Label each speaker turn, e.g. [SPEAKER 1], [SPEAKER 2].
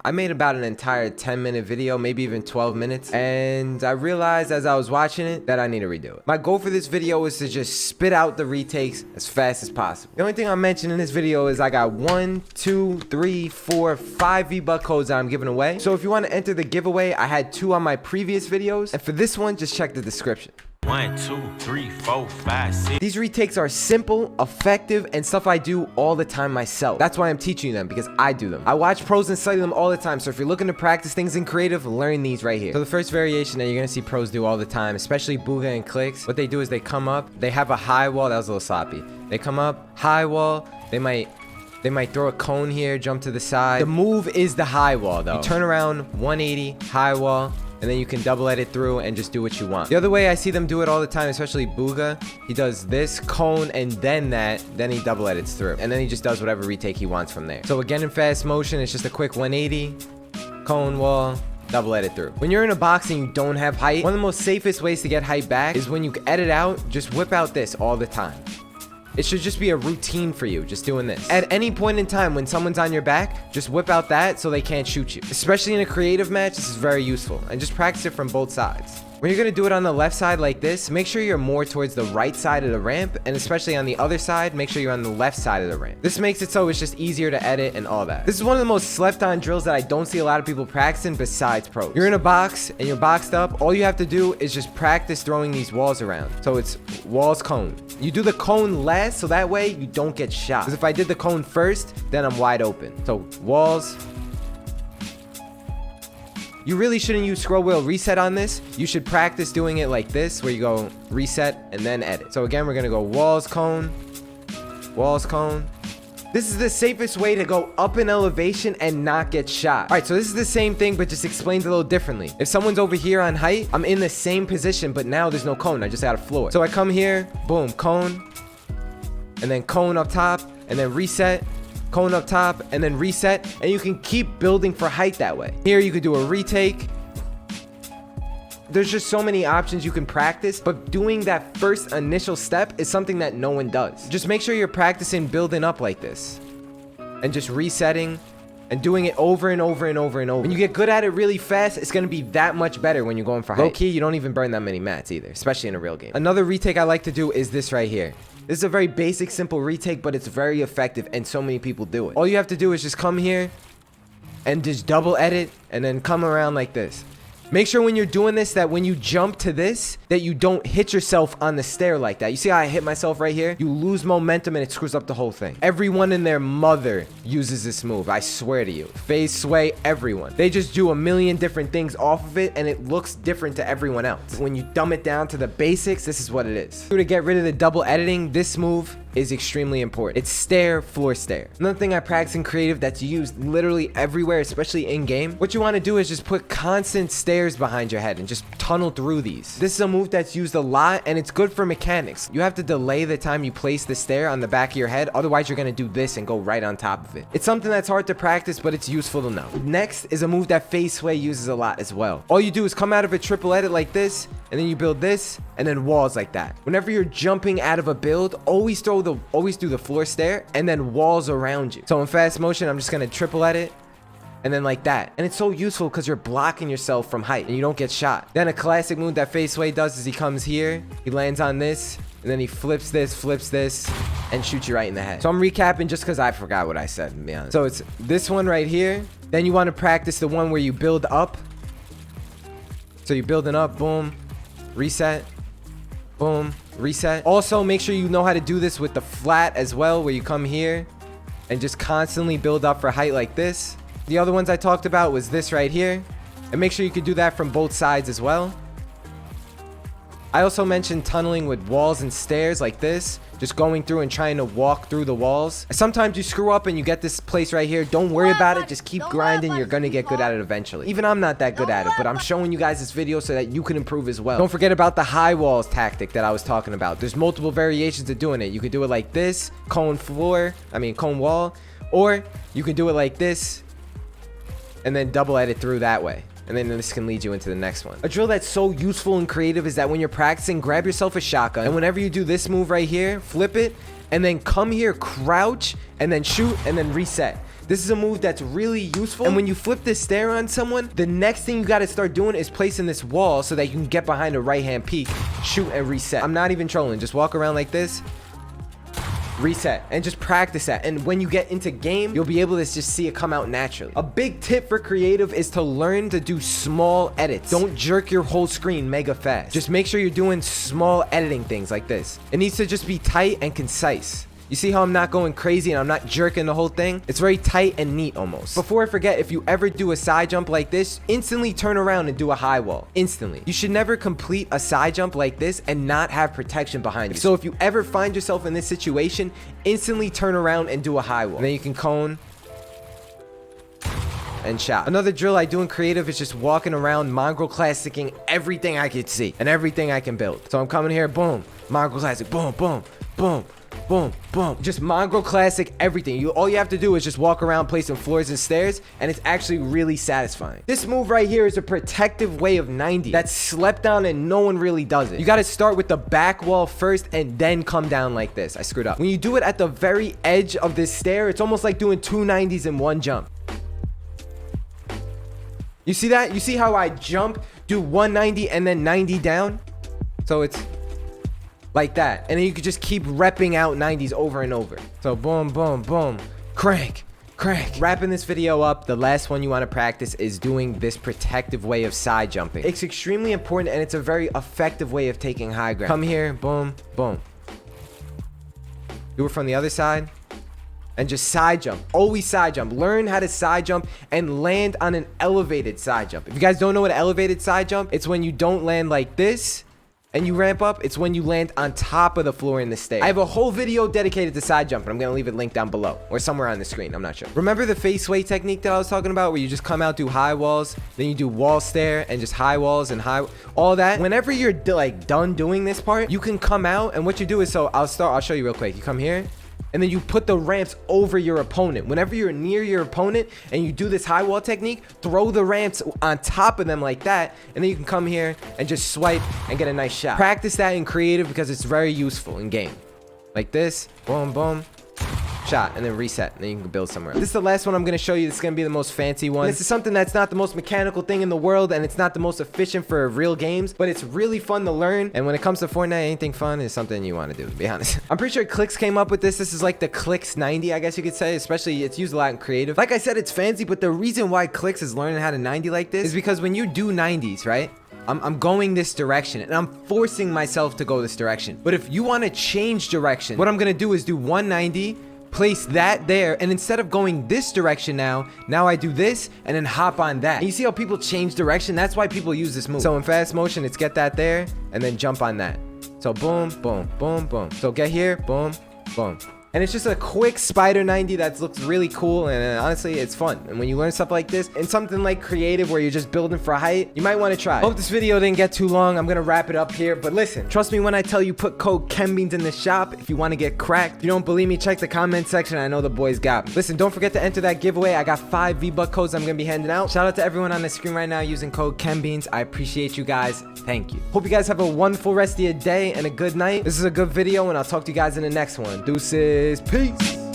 [SPEAKER 1] I made about an entire 10-minute video, maybe even 12 minutes. And I realized as I was watching it that I need to redo it. My goal for this video is to just spit out the retakes as fast as possible. The only thing I'm mentioning in this video is I got 1, 2, 3, 4, 5 V-Buck codes that I'm giving away. So if you want to enter the giveaway, I had 2 on my previous videos. And for this one, just check the description.
[SPEAKER 2] 1, 2, 3, 4, 5, 6.
[SPEAKER 1] These retakes are simple, effective, and stuff I do all the time myself. That's why I'm teaching them, because I do them. I watch pros and study them all the time. So if you're looking to practice things in creative, learn these right here. So the first variation that you're gonna see pros do all the time, especially Booga and Clicks, what they do is they come up, they have a high wall. That was a little sloppy. They come up, high wall, they might throw a cone here, jump to the side. The move is the high wall though. You turn around, 180, high wall, and then you can double edit through and just do what you want. The other way I see them do it all the time, especially Booga, he does this cone and then that, then he double edits through. And then he just does whatever retake he wants from there. So again, in fast motion, it's just a quick 180, cone wall, double edit through. When you're in a box and you don't have height, one of the most safest ways to get height back is when you edit out, just whip out this all the time. It should just be a routine for you, just doing this. At any point in time when someone's on your back, just whip out that so they can't shoot you. Especially in a creative match, this is very useful. And just practice it from both sides. When you're gonna do it on the left side like this, make sure you're more towards the right side of the ramp, and especially on the other side, make sure you're on the left side of the ramp. This makes it so it's just easier to edit and all that. This is one of the most slept on drills that I don't see a lot of people practicing besides pros. You're in a box and you're boxed up, all you have to do is just practice throwing these walls around. So it's walls, cone. You do the cone last so that way you don't get shot. Because if I did the cone first, then I'm wide open. So walls. You really shouldn't use scroll wheel reset on this. You should practice doing it like this, where you go reset and then edit. So again, we're gonna go walls, cone, walls, cone. This is the safest way to go up in elevation and not get shot. All right, so this is the same thing, but just explained a little differently. If someone's over here on height, I'm in the same position, but now there's no cone. I just got a floor. So I come here, boom, cone, and then cone up top, and then reset, cone up top, and then reset, and you can keep building for height that way. Here you could do a retake. There's just so many options you can practice, but doing that first initial step is something that no one does. Just make sure you're practicing building up like this and just resetting and doing it over and over and over and over. When you get good at it really fast, it's gonna be that much better when you're going for height. Low key, you don't even burn that many mats either, especially in a real game. Another retake I like to do is this right here. This is a very basic, simple retake, but it's very effective, and so many people do it. All you have to do is just come here and just double edit and then come around like this. Make sure when you're doing this that when you jump to this, that you don't hit yourself on the stair like that. You see how I hit myself right here? You lose momentum and it screws up the whole thing. Everyone and their mother uses this move, I swear to you. Phase sway, everyone. They just do a million different things off of it and it looks different to everyone else. When you dumb it down to the basics, this is what it is. To get rid of the double editing, this move is extremely important. It's stair, floor stair. Another thing I practice in creative that's used literally everywhere, especially in game. What you want to do is just put constant stairs behind your head and just tunnel through these. This is a move that's used a lot and it's good for mechanics. You have to delay the time you place the stair on the back of your head. Otherwise, you're going to do this and go right on top of it. It's something that's hard to practice, but it's useful to know. Next is a move that phase sway uses a lot as well. All you do is come out of a triple edit like this, and then you build this, and then walls like that. Whenever you're jumping out of a build, always do the floor stair and then walls around you. So in fast motion, I'm just gonna triple edit and then like that. And it's so useful because you're blocking yourself from height and you don't get shot. Then a classic move that phase sway does is he comes here, he lands on this, and then he flips this, and shoots you right in the head. So I'm recapping just because I forgot what I said, to be honest. So it's this one right here. Then you want to practice the one where you build up. So you're building up, boom, reset, boom, reset. Also, make sure you know how to do this with the flat as well, where you come here and just constantly build up for height like this. The other ones I talked about was this right here, and make sure you can do that from both sides as well. I also mentioned tunneling with walls and stairs like this, just going through and trying to walk through the walls. Sometimes you screw up and you get this place right here. Don't worry about it. Just keep grinding. You're going to get good at it eventually. Even I'm not that good at it, but I'm showing you guys this video so that you can improve as well. Don't forget about the high walls tactic that I was talking about. There's multiple variations of doing it. You could do it like this, cone wall, or you can do it like this and then double edit through that way. And then this can lead you into the next one. A drill that's so useful and creative is that when you're practicing, grab yourself a shotgun, and whenever you do this move right here, flip it, and then come here, crouch, and then shoot, and then reset. This is a move that's really useful. And when you flip this stare on someone, the next thing you got to start doing is placing this wall so that you can get behind a right-hand peak, shoot, and reset. I'm not even trolling. Just walk around like this, reset, and just practice that. And when you get into game, you'll be able to just see it come out naturally. A big tip for creative is to learn to do small edits. Don't jerk your whole screen mega fast. Just make sure you're doing small editing things like this. It needs to just be tight and concise. You see how I'm not going crazy and I'm not jerking the whole thing? It's very tight and neat almost. Before I forget, if you ever do a side jump like this, instantly turn around and do a high wall. Instantly. You should never complete a side jump like this and not have protection behind you. So if you ever find yourself in this situation, instantly turn around and do a high wall. And then you can cone and shot. Another drill I do in creative is just walking around mongrel classicing everything I can see and everything I can build. So I'm coming here, boom, mongrel classic, boom, boom, boom, boom, boom. Just mongrel classic everything. All you have to do is just walk around placing floors and stairs, and it's actually really satisfying. This move right here is a protective way of 90 that's slept on and no one really does it. You got to start with the back wall first and then come down like this. I screwed up. When you do it at the very edge of this stair, it's almost like doing two 90s in one jump. You see that? You see how I jump, do 190 and then 90 down? So it's like that. And then you could just keep repping out 90s over and over. So boom, boom, boom, crank, crank. Wrapping this video up, the last one you want to practice is doing this protective way of side jumping. It's extremely important and it's a very effective way of taking high ground. Come here, boom, boom. Do it from the other side. And just side jump. Always side jump. Learn how to side jump and land on an elevated side jump. If you guys don't know what an elevated side jump, it's when you don't land like this and you ramp up. It's when you land on top of the floor in the stair. I have a whole video dedicated to side jump, and I'm gonna leave it linked down below or somewhere on the screen. I'm not sure. Remember the face sway technique that I was talking about, where you just come out, do high walls, then you do wall stare and just high walls and all that. Whenever you're like done doing this part, you can come out, and what you do is, so I'll show you real quick. You come here, and then you put the ramps over your opponent. Whenever you're near your opponent and you do this high wall technique, throw the ramps on top of them like that, and then you can come here and just swipe and get a nice shot. Practice that in creative because it's very useful in game. Like this, boom, boom, shot, and then reset, and then you can build somewhere else. This is the last one I'm going to show you. This is going to be the most fancy one. This is something that's not the most mechanical thing in the world, and it's not the most efficient for real games, but it's really fun to learn. And when it comes to Fortnite, anything fun is something you want to do, to be honest. I'm pretty sure Clicks came up with this. This is like the Clicks 90, I guess you could say, especially it's used a lot in creative. Like I said, it's fancy, but the reason why Clicks is learning how to 90 like this is because when you do 90s, right? I'm going this direction and I'm forcing myself to go this direction. But if you want to change direction, what I'm going to do is do 190, place that there, and instead of going this direction now I do this and then hop on that. And you see how people change direction? That's why people use this move. So in fast motion, it's get that there and then jump on that. So boom, boom, boom, boom. So get here, boom, boom. And it's just a quick spider 90 that looks really cool, and honestly, it's fun. And when you learn stuff like this and something like creative where you're just building for height, you might want to try. Hope this video didn't get too long. I'm gonna wrap it up here, but listen, trust me when I tell you, put code KENBEANS in the shop if you want to get cracked. If you don't believe me, check the comment section. I know the boys got me. Listen, don't forget to enter that giveaway. I got 5 V-Buck codes I'm gonna be handing out. Shout out to everyone on the screen right now using code KENBEANS. I appreciate you guys. Thank you. Hope you guys have a wonderful rest of your day and a good night. This is a good video, and I'll talk to you guys in the next one. Deuces. Peace.